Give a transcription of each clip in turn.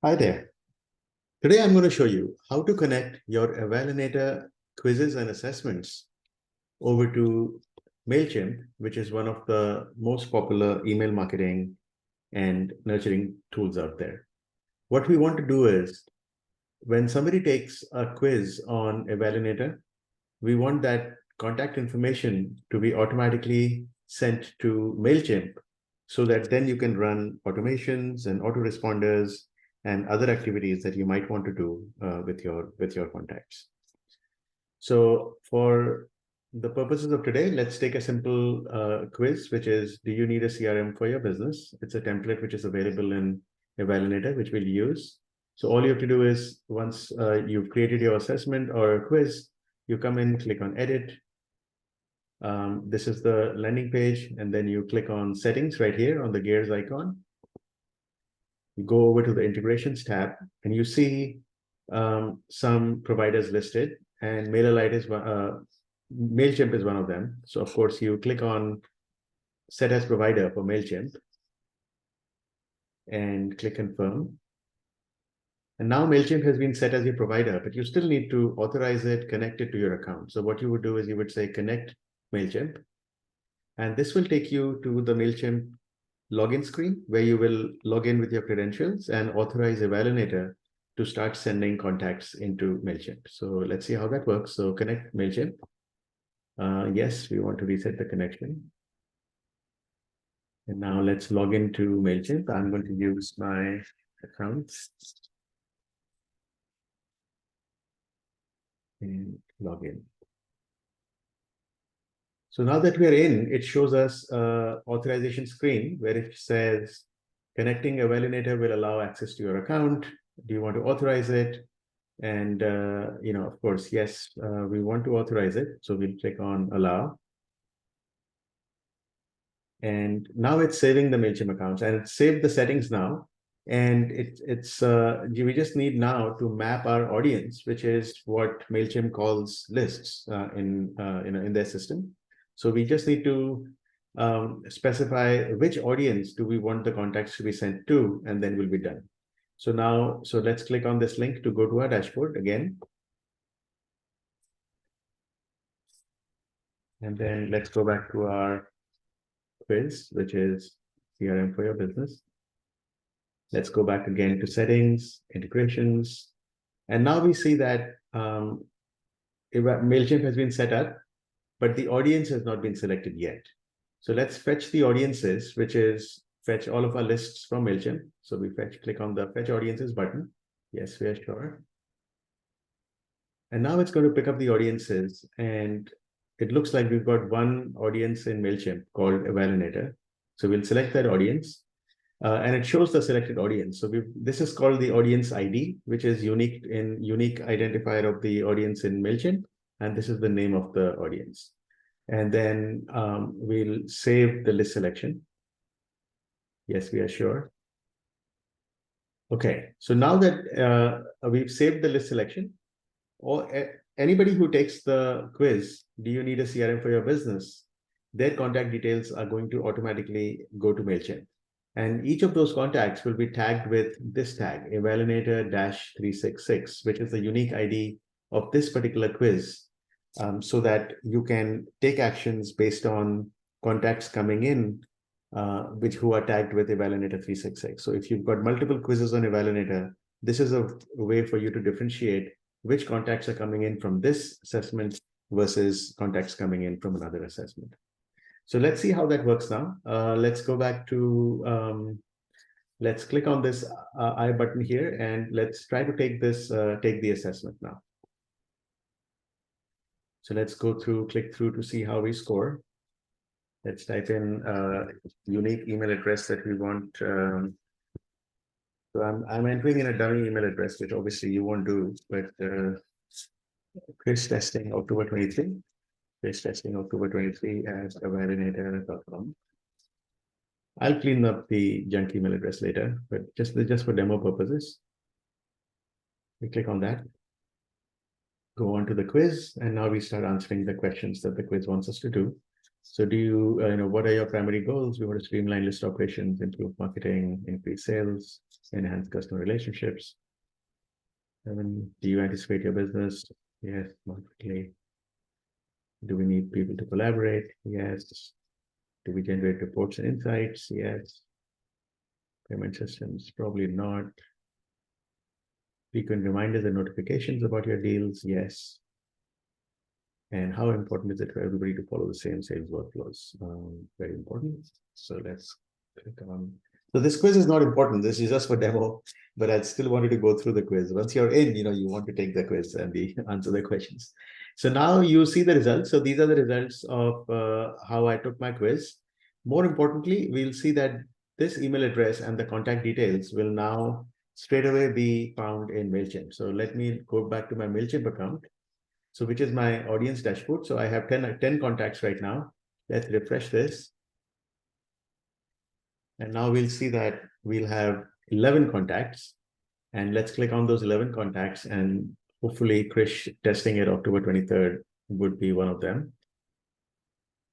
Hi there. Today I'm going to show you how to connect your Evalinator quizzes and assessments over to Mailchimp, which is one of the most popular email marketing and nurturing tools out there. What we want to do is when somebody takes a quiz on Evalinator, we want that contact information to be automatically sent to Mailchimp so that then you can run automations and autoresponders and other activities that you might want to do with your contacts. So for the purposes of today, let's take a simple quiz, which is, do you need a CRM for your business? It's a template which is available in Evalinator, which we'll use. So all you have to do is once you've created your assessment or a quiz, you come in, click on edit. This is the landing page, and then you click on settings right here on the gears icon. You go over to the integrations tab, and you see some providers listed, and MailerLite is Mailchimp is one of them. So of course you click on set as provider for Mailchimp and click confirm. And now Mailchimp has been set as your provider, but you still need to authorize it, connect it to your account. So what you would do is you would say connect Mailchimp, and this will take you to the Mailchimp login screen where you will log in with your credentials and authorize Evalinator to start sending contacts into Mailchimp. So let's see how that works. So connect Mailchimp. Yes, we want to reset the connection. And now let's log into Mailchimp. I'm going to use my account and log in. So now that we're in, it shows us authorization screen where it says connecting Evalinator will allow access to your account. Do you want to authorize it? And, of course, yes, we want to authorize it. So we'll click on allow. And now it's saving the Mailchimp accounts, and it's saved the settings now. And we just need now to map our audience, which is what Mailchimp calls lists in their system. So we just need to specify which audience do we want the contacts to be sent to, and then we'll be done. So let's click on this link to go to our dashboard again. And then let's go back to our quiz, which is CRM for your business. Let's go back again to settings, integrations. And now we see that Mailchimp has been set up, but the audience has not been selected yet. So let's fetch the audiences, which is fetch all of our lists from Mailchimp. So we click on the fetch audiences button. Yes, we are sure. And now it's going to pick up the audiences, and it looks like we've got one audience in Mailchimp called Evalinator. So we'll select that audience, and it shows the selected audience. So this is called the audience ID, which is unique identifier of the audience in Mailchimp, and this is the name of the audience. And then we'll save the list selection. Yes, we are sure. Okay, so now that we've saved the list selection, or anybody who takes the quiz, do you need a CRM for your business? Their contact details are going to automatically go to Mailchimp. And each of those contacts will be tagged with this tag, Evalinator-366, which is the unique ID of this particular quiz, so that you can take actions based on contacts coming in, who are tagged with Evalinator-366. So if you've got multiple quizzes on Evalinator, this is a way for you to differentiate which contacts are coming in from this assessment versus contacts coming in from another assessment. So let's see how that works now. Let's go back to, let's click on this I button here, and let's try to take the assessment now. So let's click through to see how we score. Let's type in unique email address that we want. So I'm entering in a dummy email address, which obviously you won't do, but quiz testing October 23, quiz testing October 23 as evalinator.com. I'll clean up the junk email address later, but just for demo purposes, we click on that, go on to the quiz, and now we start answering the questions that the quiz wants us to do. So do you, what are your primary goals? We want to streamline list operations, improve marketing, increase sales, enhance customer relationships. Do you anticipate your business? Yes, markedly. Do we need people to collaborate? Yes. Do we generate reports and insights? Yes. Payment systems? Probably not. Frequent reminders and notifications about your deals? Yes. And how important is it for everybody to follow the same sales workflows? Very important. So let's click on. So this quiz is not important. This is just for demo, but I still wanted to go through the quiz. Once you're in, you want to take the quiz and answer the questions. So now you see the results. So these are the results of how I took my quiz. More importantly, we'll see that this email address and the contact details will now straight away be found in Mailchimp. So let me go back to my Mailchimp account. So which is my audience dashboard. So I have 10 contacts right now. Let's refresh this. And now we'll see that we'll have 11 contacts. And let's click on those 11 contacts. And hopefully Krish testing it October 23rd would be one of them.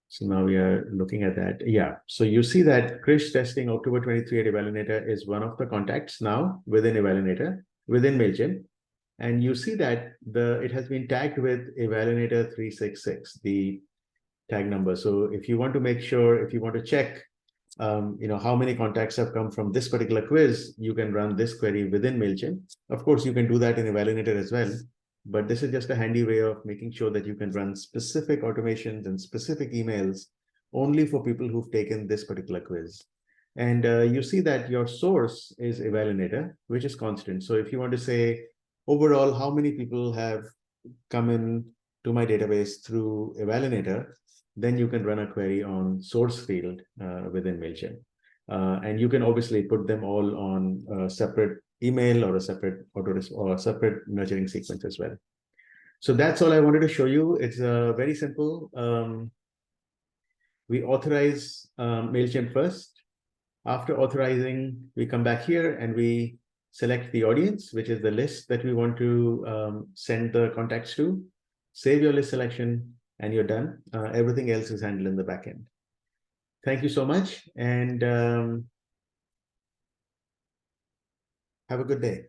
So now we are looking at that. Yeah. So you see that Krish testing October 23 at Evalinator is one of the contacts now within Evalinator, within Mailchimp. And you see that it has been tagged with Evalinator 366, the tag number. So if you want to make sure, if you want to check, how many contacts have come from this particular quiz, you can run this query within Mailchimp. Of course, you can do that in Evalinator as well. But this is just a handy way of making sure that you can run specific automations and specific emails only for people who've taken this particular quiz. And you see that your source is Evalinator, which is constant. So if you want to say, overall, how many people have come in to my database through Evalinator, then you can run a query on source field within Mailchimp. And you can obviously put them all on a separate email or a separate or a separate nurturing sequence as well. So that's all I wanted to show you. It's very simple. We authorize Mailchimp first. After authorizing, we come back here and we select the audience, which is the list that we want to send the contacts to. Save your list selection and you're done. Everything else is handled in the backend. Thank you so much and have a good day.